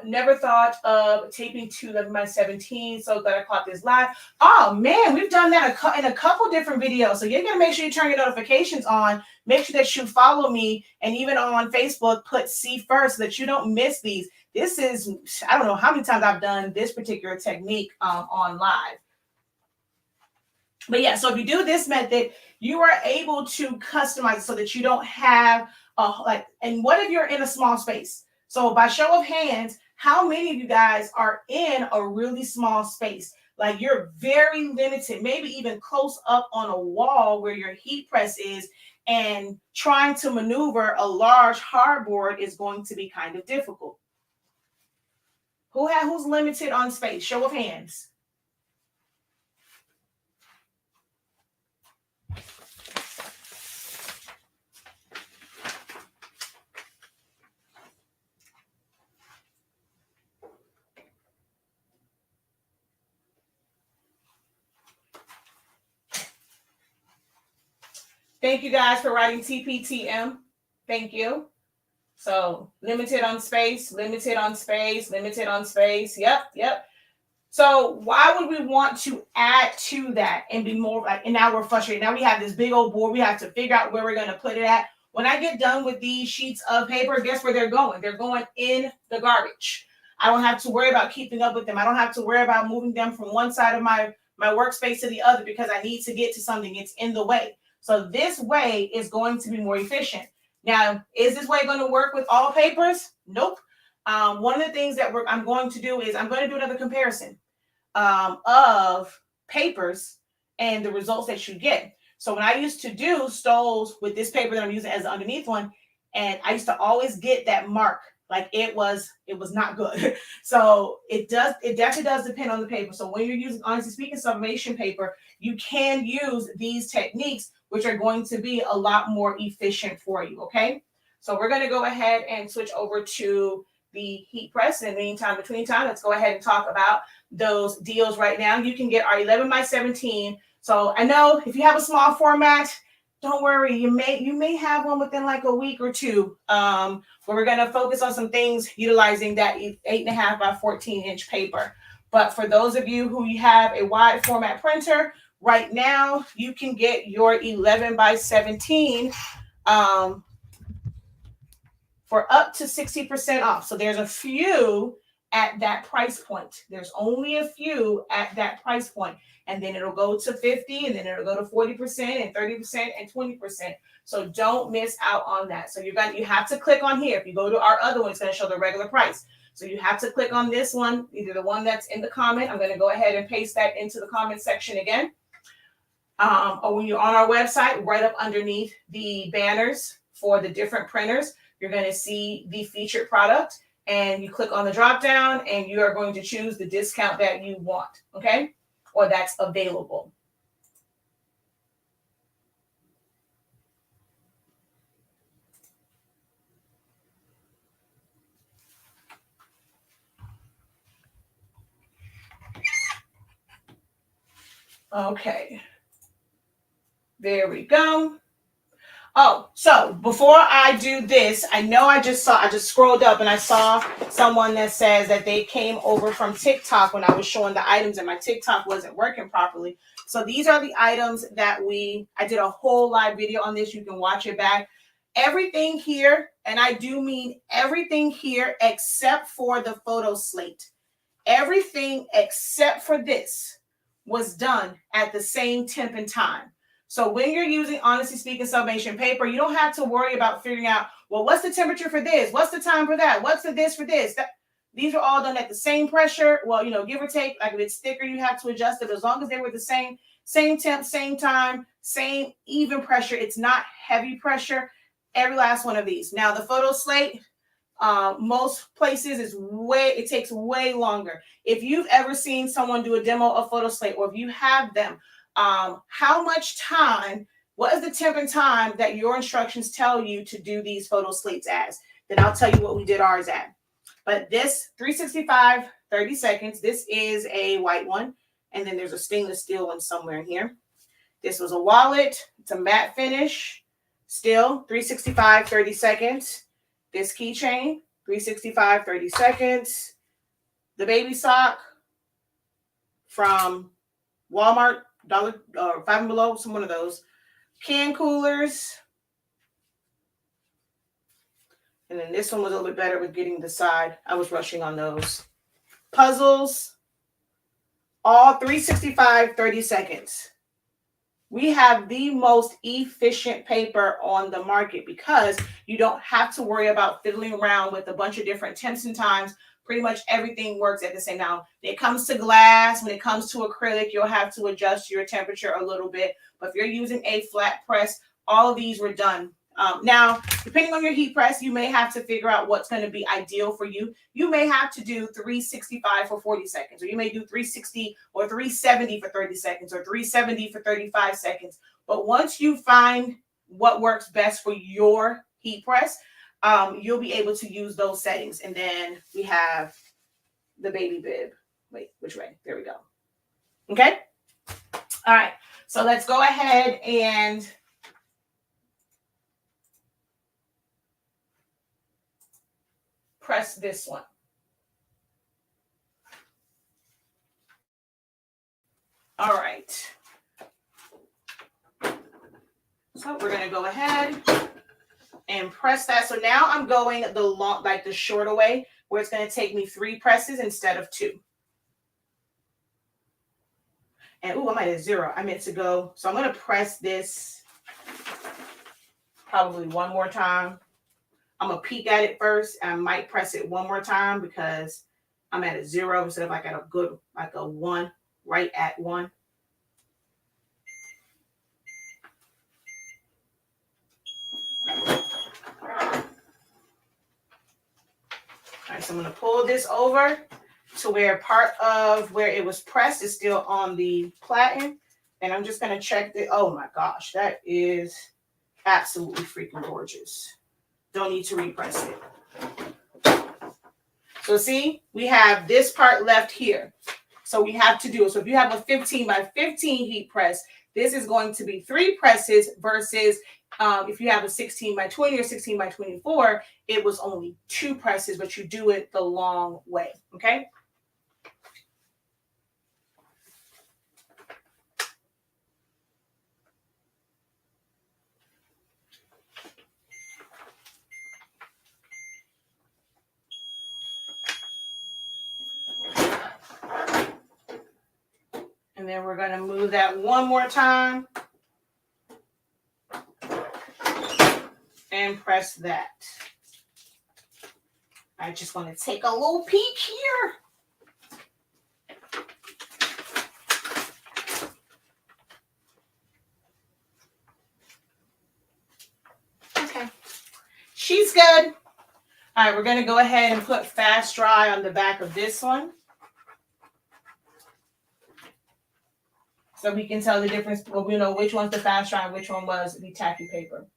Never thought of taping to my 17. So glad I caught this live. Oh man, we've done that in a couple different videos. So you're gonna make sure you turn your notifications on. Make sure that you follow me, and even on Facebook, put see first so that you don't miss these. This is, I don't know how many times I've done this particular technique on live. But yeah, so if you do this method, you are able to customize so that you don't have and what if you're in a small space? So by show of hands, how many of you guys are in a really small space? Like you're very limited, maybe even close up on a wall where your heat press is, and trying to maneuver a large hardboard is going to be kind of difficult. Who's limited on space? Show of hands. Thank you guys for writing TPTM. Thank you. So limited on space, limited on space, limited on space. Yep. So why would we want to add to that and be more like, and now we're frustrated. Now we have this big old board. We have to figure out where we're going to put it at. When I get done with these sheets of paper, guess where they're going? They're going in the garbage. I don't have to worry about keeping up with them. I don't have to worry about moving them from one side of my workspace to the other because I need to get to something. It's in the way. So this way is going to be more efficient. Now, is this way going to work with all papers? Nope. One of the things that I'm going to do is I'm going to do another comparison of papers and the results that you get. So when I used to do stoles with this paper that I'm using as the underneath one, and I used to always get that mark, like it was not good. So it definitely does depend on the paper. So when you're using, honestly speaking, sublimation paper, you can use these techniques, which are going to be a lot more efficient for you. Okay. So we're going to go ahead and switch over to the heat press. In the meantime, between time, let's go ahead and talk about those deals right now. You can get our 11 by 17. So I know if you have a small format, don't worry, you may have one within like a week or two, where we're going to focus on some things utilizing that 8.5 by 14-inch paper. But for those of you who have a wide format printer, right now you can get your 11 by 17 for up to 60% off. So there's a few at that price point. There's only a few at that price point. And then it'll go to 50, and then it'll go to 40% and 30% and 20%. So don't miss out on that. So you have to click on here. If you go to our other one, it's going to show the regular price. So you have to click on this one, either the one that's in the comment. I'm going to go ahead and paste that into the comment section again. Or when you're on our website, right up underneath the banners for the different printers, you're going to see the featured product, and you click on the drop down and you are going to choose the discount that you want, okay? Or that's available. Okay. There we go. Oh, so before I do this, I know I just scrolled up and I saw someone that says that they came over from TikTok when I was showing the items and my TikTok wasn't working properly. So these are the items that I did a whole live video on this. You can watch it back. Everything here, and I do mean everything here except for the photo slate. Everything except for this was done at the same temp and time. So when you're using, honestly speaking, sublimation paper, you don't have to worry about figuring out, well, what's the temperature for this? What's the time for that? What's the this for this? These are all done at the same pressure. Well, give or take, like if it's thicker, you have to adjust it. But as long as they were the same temp, same time, same even pressure, it's not heavy pressure, every last one of these. Now, the photo slate, most places it takes way longer. If you've ever seen someone do a demo of photo slate, or if you have them, how much time, what is the temp and time that your instructions tell you to do these photo slates as? Then I'll tell you what we did ours at. But this 365, 30 seconds, this is a white one. And then there's a stainless steel one somewhere in here. This was a wallet. It's a matte finish. Still 365, 30 seconds. This keychain, 365, 30 seconds. The baby sock from Walmart, $5 and Below, some one of those. Can coolers. And then this one was a little bit better with getting the side. I was rushing on those. Puzzles. All 365, 30 seconds. We have the most efficient paper on the market because you don't have to worry about fiddling around with a bunch of different temps and times. Pretty much everything works at the same time. When it comes to glass, when it comes to acrylic, you'll have to adjust your temperature a little bit. But if you're using a flat press, all of these were done. Now, depending on your heat press, you may have to figure out what's going to be ideal for you. You may have to do 365 for 40 seconds, or you may do 360 or 370 for 30 seconds, or 370 for 35 seconds. But once you find what works best for your heat press, you'll be able to use those settings. And then we have the baby bib. Wait, which way? There we go. Okay. All right. So let's go ahead and press this one. All right. So we're going to go ahead and press that. So now I'm going the long, like the shorter way, where it's going to take me 3 presses instead of 2. And I'm at 0. I meant to go. So I'm going to press this probably one more time. I'm going to peek at it first. I might press it one more time because I'm at a 0 instead of like at a good, like a 1, right at 1. All right, so I'm going to pull this over to where part of where it was pressed is still on the platen. And I'm just going to check the, oh my gosh, that is absolutely freaking gorgeous. Don't need to repress it. So see, we have this part left here. So we have to do it. So if you have a 15 by 15 heat press, this is going to be 3 presses versus if you have a 16 by 20 or 16 by 24, it was only 2 presses, but you do it the long way. Okay. And then we're going to move that one more time and press that. I just want to take a little peek here. Okay, she's good. All right, we're going to go ahead and put fast dry on the back of this one. So we can tell the difference. Well, we know which one's the fast dry and which one was the tacky paper.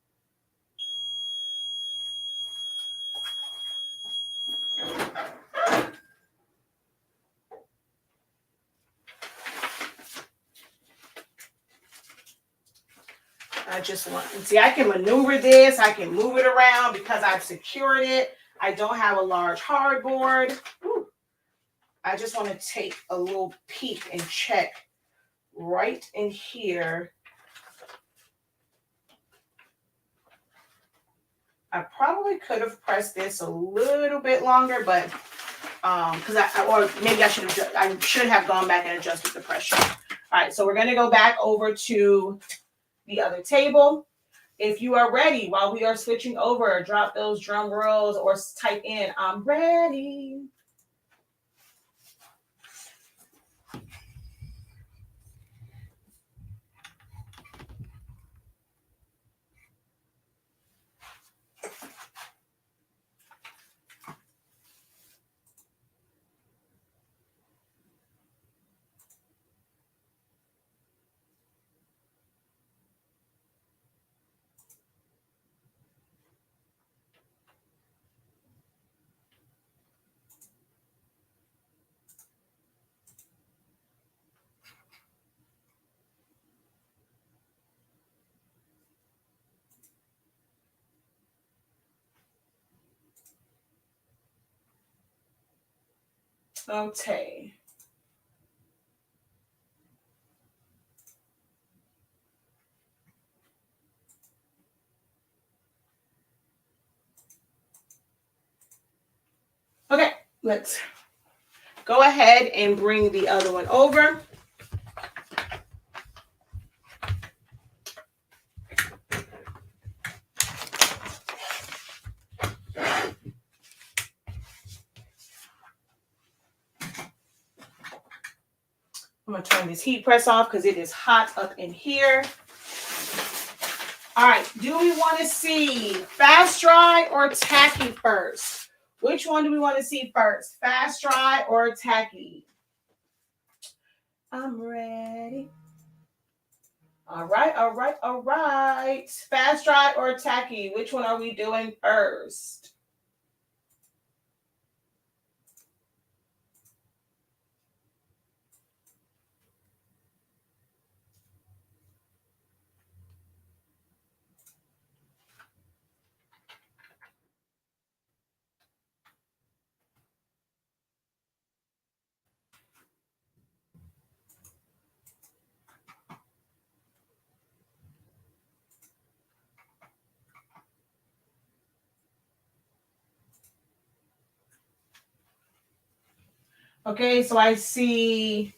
I just want to see, I can maneuver this. I can move it around because I've secured it. I don't have a large hardboard. Ooh. I just want to take a little peek and check right in here. I probably could have pressed this a little bit longer, but because or maybe I should have gone back and adjusted the pressure. All right, so we're going to go back over to the other table. If you are ready, while we are switching over, drop those drum rolls or type in, I'm ready. Okay. Okay, let's go ahead and bring the other one over. I'm going to turn this heat press off because it is hot up in here. All right, do we want to see fast dry or tacky first? Which one do we want to see first? Fast dry or tacky? I'm ready. All right, all right, all right. Fast dry or tacky? Which one are we doing first? Okay, so I see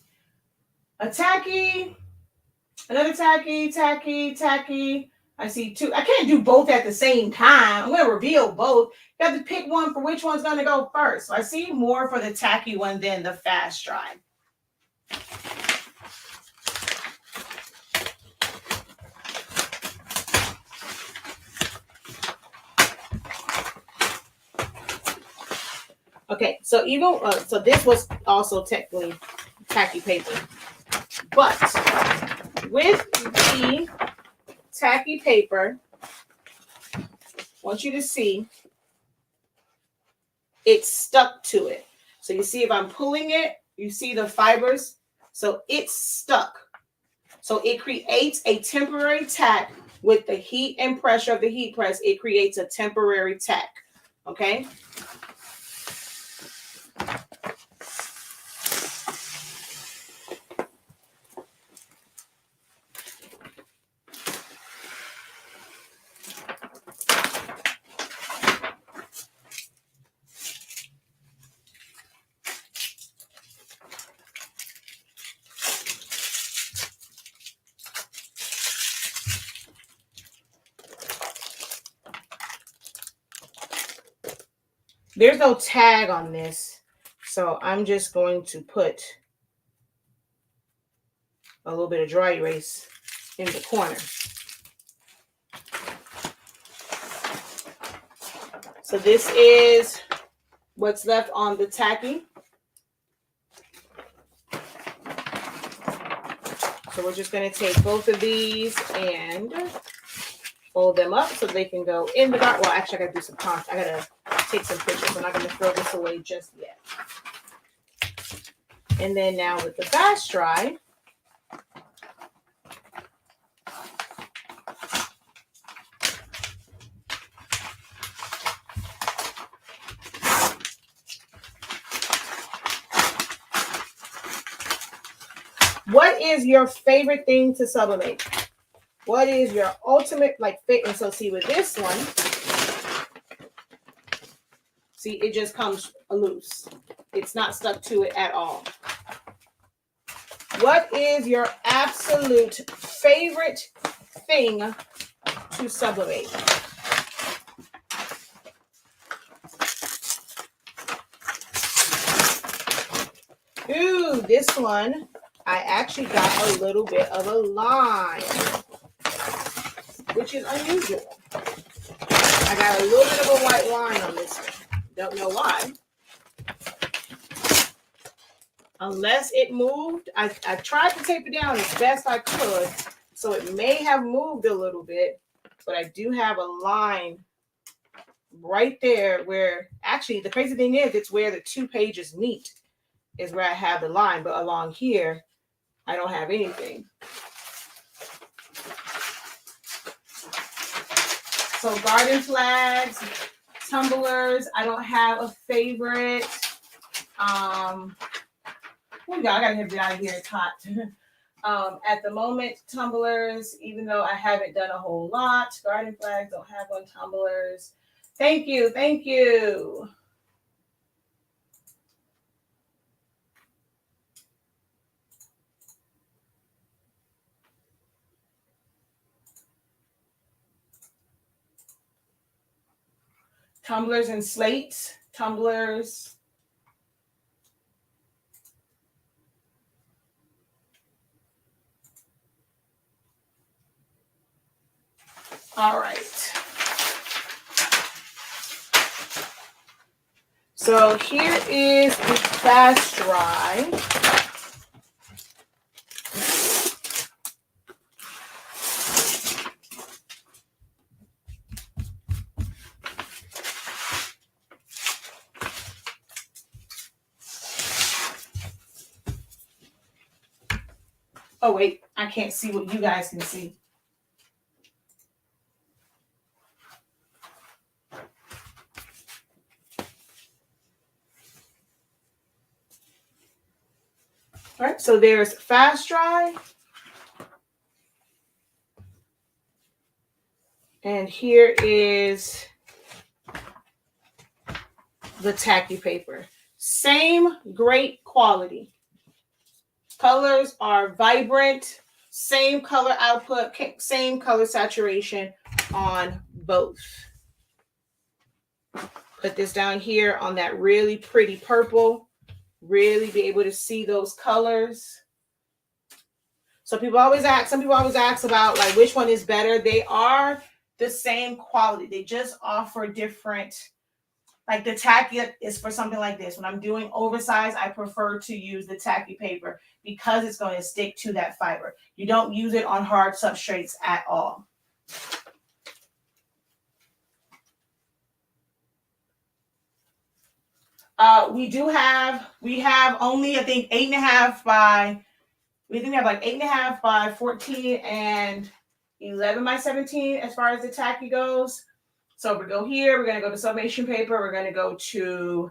a tacky, another tacky, tacky, tacky. I see two. I can't do both at the same time. I'm going to reveal both. You have to pick one for which one's going to go first. So I see more for the tacky one than the fast dry. Okay, so even so this was also technically tacky paper, but with the tacky paper, I want you to see it's stuck to it. So you see if I'm pulling it, you see the fibers, so it's stuck. So it creates a temporary tack with the heat and pressure of the heat press. It creates a temporary tack. Okay. There's no tag on this, so I'm just going to put a little bit of dry erase in the corner. So this is what's left on the tacky. So we're just going to take both of these and fold them up so they can go in the box. Well, actually, I got to do some content. I got to take some pictures. I'm not going to throw this away just yet. And then now with the fast dry, what is your favorite thing to sublimate? What is your ultimate fit? And so see with this one, see it just comes loose. It's not stuck to it at all. What is your absolute favorite thing to sublimate? Ooh, this one, I actually got a little bit of a line, which is unusual. I got a little bit of a white line on this one. Don't know why. Unless it moved. I tried to tape it down as best I could, so it may have moved a little bit, but I do have a line right there where, actually, the crazy thing is, it's where the 2 pages meet is where I have the line, but along here, I don't have anything. So garden flags, tumblers, I don't have a favorite. I gotta get out of here. It's hot. At the moment, tumblers, even though I haven't done a whole lot. Garden flags, don't have one. Tumblers. Thank you. Thank you. Tumblers and slates. Tumblers. All right. So here is the fast dry. Oh, wait, I can't see what you guys can see. All right, so there's fast dry. And here is the tacky paper. Same great quality. Colors are vibrant, same color output, same color saturation on both. Put this down here on that really pretty purple. Really be able to see those colors. So people always ask, some people always ask about like which one is better. They are the same quality. They just offer different, like the tacky is for something like this. When I'm doing oversized, I prefer to use the tacky paper because it's going to stick to that fiber. You don't use it on hard substrates at all. We have only, I think, 8.5 by, we think we have like 8.5 by 14 and 11 by 17 as far as the tacky goes. So we go here, we're going to go to sublimation paper. We're going to go to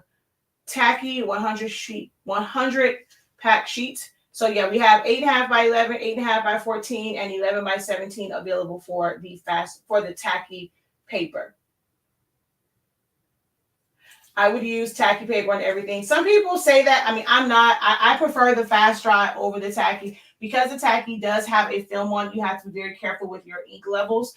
tacky 100 pack sheets. So yeah, we have 8.5 by 11, 8.5 by 14, and 11 by 17 available for the tacky paper. I would use tacky paper on everything. Some people say that. I mean, I'm not. I prefer the fast dry over the tacky because the tacky does have a film on it. You have to be very careful with your ink levels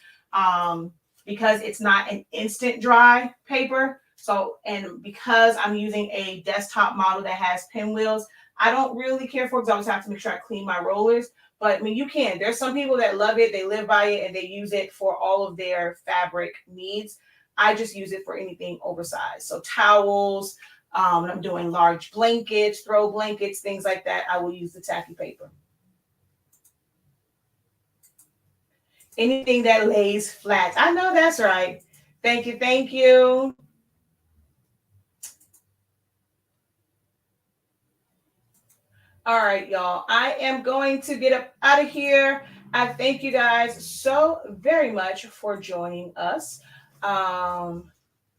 because it's not an instant dry paper. So, and because I'm using a desktop model that has pinwheels, I don't really care for it because I always have to make sure I clean my rollers. But I mean, you can. There's some people that love it. They live by it and they use it for all of their fabric needs. I just use it for anything oversized. So towels, when I'm doing large blankets, throw blankets, things like that, I will use the tacky paper. Anything that lays flat. I know that's right. Thank you. Thank you. All right, y'all. I am going to get up out of here. I thank you guys so very much for joining us.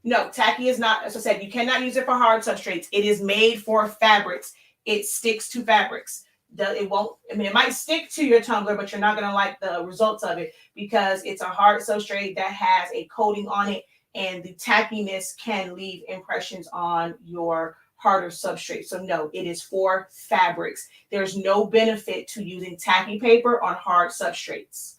No, tacky is not, as I said, you cannot use it for hard substrates. It is made for fabrics. It sticks to fabrics. It won't, I mean, it might stick to your tumbler, but you're not going to like the results of it because it's a hard substrate that has a coating on it, and the tackiness can leave impressions on your harder substrate. So no, it is for fabrics. There's no benefit to using tacky paper on hard substrates.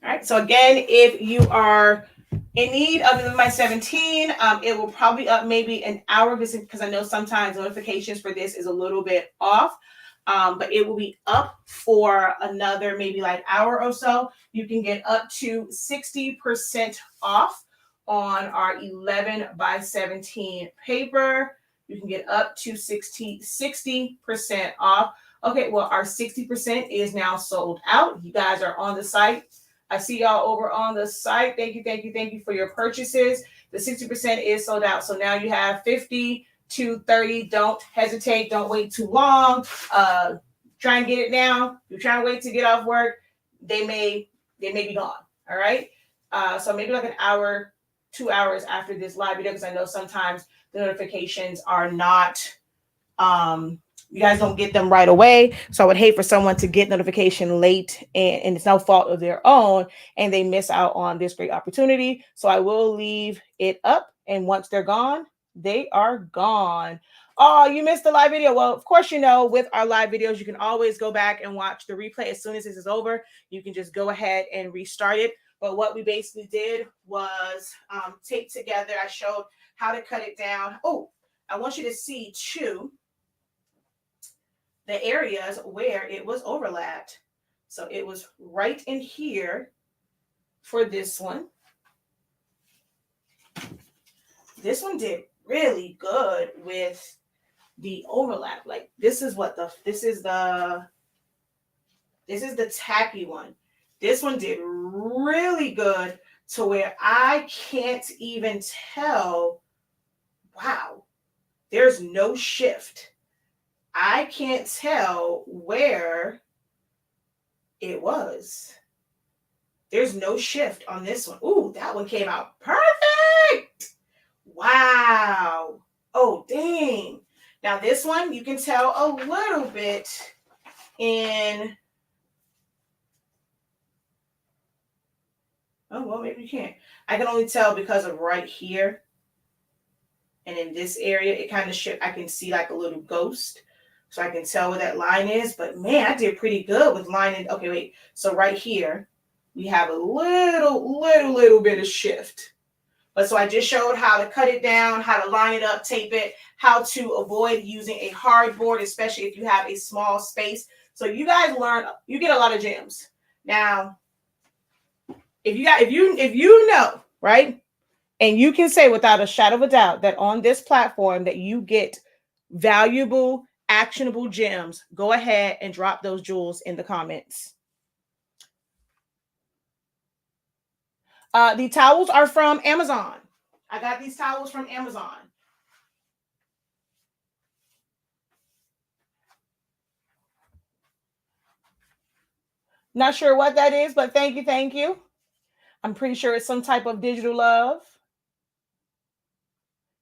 All right, so again, if you are in need of my 17, it will probably up maybe an hour because I know sometimes notifications for this is a little bit off, but it will be up for another maybe like hour or so. You can get up to 60% off on our 11 by 17 paper. You can get up to 60% off. Okay, well, our 60% is now sold out. You guys are on the site. I see y'all over on the site. Thank you for your purchases. The 60% is sold out. So now you have 50 to 30. Don't hesitate. Don't wait too long. Try and get it now. You're trying to wait to get off work. They may be gone. All right. So maybe like an hour, 2 hours after this live video, because I know sometimes the notifications are not, you guys don't get them right away. So I would hate for someone to get notification late and it's no fault of their own and they miss out on this great opportunity. So I will leave it up. And once they're gone, they are gone. Oh, you missed the live video. Well, of course, you know, with our live videos, you can always go back and watch the replay. As soon as this is over, you can just go ahead and restart it. But what we basically did was tape together. I showed how to cut it down. Oh, I want you to see too the areas where it was overlapped. So it was right in here for this one. This one did really good with the overlap. Like this is the tacky one. This one did really good to where I can't even tell. Wow, there's no shift. I can't tell where it was. There's no shift on this one. Ooh, that one came out perfect. Wow. Oh, dang. Now this one, you can tell a little bit in. Oh, well, maybe you can't. I can only tell because of right here. And in this area, it kind of I can see like a little ghost. So I can tell where that line is. But man, I did pretty good with lining. Okay, wait. So right here, we have a little bit of shift. But so I just showed how to cut it down, how to line it up, tape it, how to avoid using a hardboard, especially if you have a small space. So you guys learn, you get a lot of gems. Now, if you know, right? And you can say without a shadow of a doubt that on this platform that you get valuable, actionable gems, go ahead and drop those jewels in the comments. The towels are from Amazon. I got these towels from Amazon. Not sure what that is, but thank you, thank you. I'm pretty sure it's some type of digital love.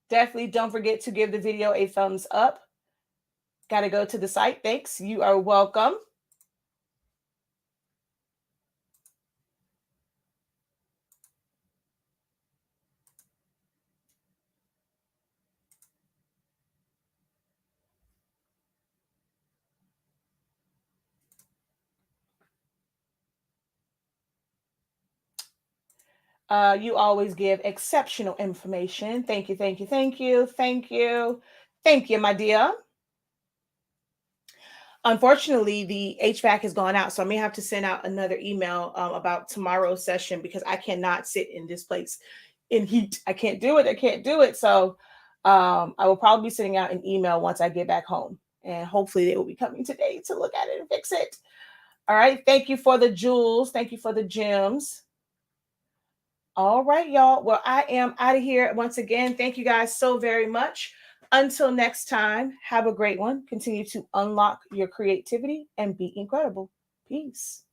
Definitely don't forget to give the video a thumbs up. Got to go to the site. Thanks. You are welcome. You always give exceptional information. Thank you, thank you, thank you, thank you, thank you, my dear. Unfortunately, the HVAC has gone out, so I may have to send out another email about tomorrow's session because I cannot sit in this place in heat. I can't do it. I can't do it. So I will probably be sending out an email once I get back home, and hopefully they will be coming today to look at it and fix it. All right. Thank you for the jewels. Thank you for the gems. All right, y'all. Well, I am out of here once again. Thank you guys so very much. Until next time, have a great one. Continue to unlock your creativity and be incredible. Peace.